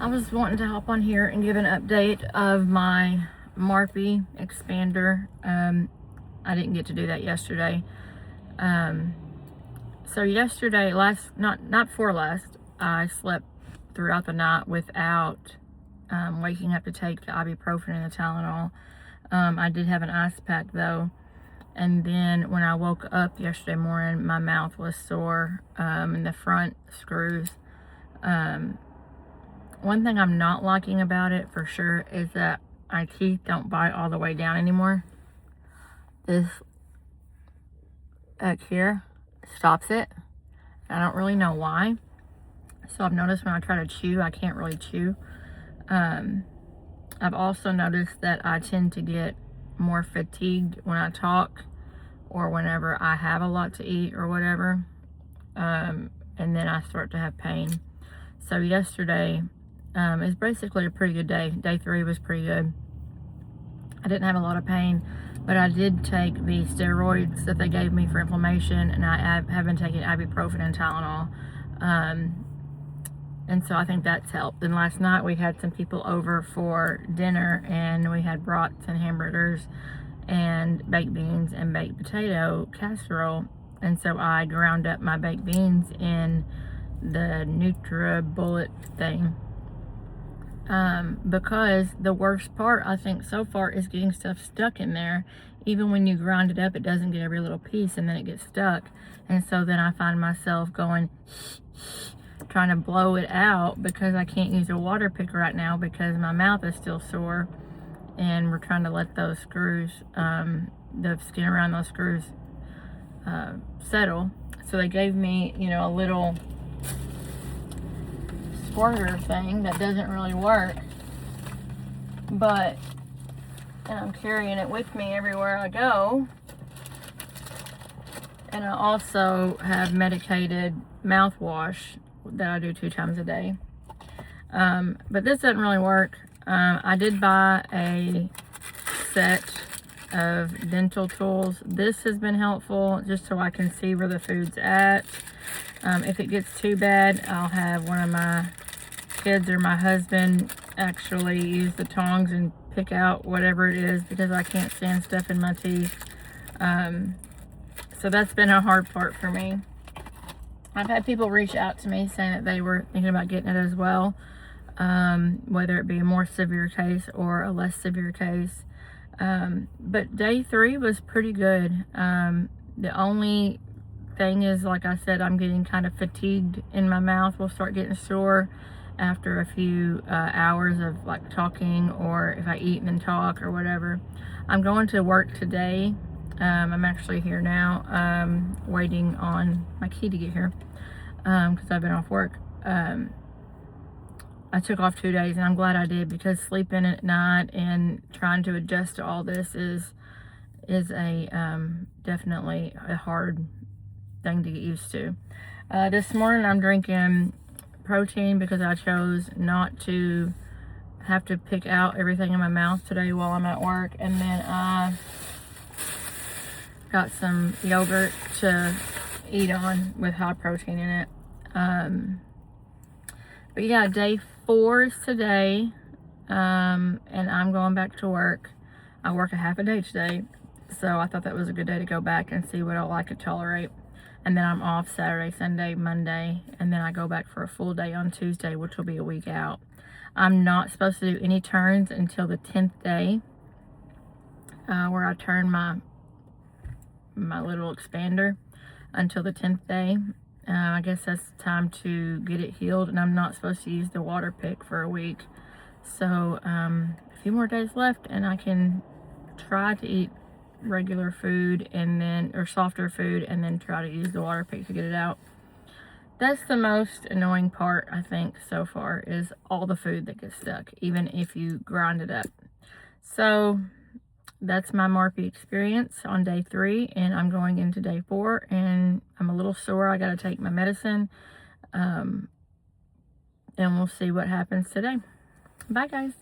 I was wanting to hop on here and give an update of my MARPE expander. I didn't get to do that yesterday. So yesterday, not before last, I slept throughout the night without waking up to take the ibuprofen and the Tylenol. I did have an ice pack though. And then when I woke up yesterday morning, my mouth was sore in the front screws. One thing I'm not liking about it for sure is that my teeth don't bite all the way down anymore. This back here stops it. I don't really know why. So I've noticed when I try to chew, I can't really chew. I've also noticed that I tend to get more fatigued when I talk or whenever I have a lot to eat or whatever. And then I start to have pain. So yesterday is basically a pretty good day. Day 3 was pretty good. I didn't have a lot of pain, but I did take the steroids that they gave me for inflammation, and I have been taking ibuprofen and Tylenol. And so I think that's helped. Then last night we had some people over for dinner, and we had brats and hamburgers and baked beans and baked potato casserole. And so I ground up my baked beans in the NutriBullet thing. Because the worst part, I think, so far is getting stuff stuck in there. Even when you grind it up, it doesn't get every little piece, and then it gets stuck. And so then I find myself going, trying to blow it out because I can't use a water pick right now because my mouth is still sore. And we're trying to let those screws, the skin around those screws settle. So they gave me, a little squirter thing that doesn't really work, but I'm carrying it with me everywhere I go. And I also have medicated mouthwash that I do 2 times a day. But this doesn't really work. I did buy a set of dental tools. This has been helpful just so I can see where the food's at. If it gets too bad, I'll have one of my kids or my husband actually use the tongs and pick out whatever it is because I can't stand stuff in my teeth. So that's been a hard part for me. I've had people reach out to me saying that they were thinking about getting it as well, whether it be a more severe case or a less severe case. But day 3 was pretty good. The only thing is, like I said, I'm getting kind of fatigued in my mouth. Will start getting sore after a few hours of like talking, or if I eat and then talk or whatever. I'm going to work today. I'm actually here now, waiting on my key to get here because I've been off work. I took off 2 days, and I'm glad I did, because sleeping at night and trying to adjust to all this is a definitely a hard thing to get used to. This morning I'm drinking protein because I chose not to have to pick out everything in my mouth today while I'm at work. And then I got some yogurt to eat on with high protein in it. But yeah, day 4 is today, and I'm going back to work. I work a half a day today, so I thought that was a good day to go back and see what all I could tolerate. And then I'm off Saturday, Sunday, Monday, and then I go back for a full day on Tuesday, which will be a week out. I'm not supposed to do any turns until the 10th day, where I turn my little expander until the 10th day. I guess that's time to get it healed, and I'm not supposed to use the water pick for a week. So a few more days left, and I can try to eat regular food or softer food, and then try to use the water pick to get it out. That's the most annoying part, I think, so far, is all the food that gets stuck, even if you grind it up. So that's my MARPE experience on day 3, and I'm going into day 4, and I'm a little sore. I got to take my medicine, and we'll see what happens today. Bye, guys.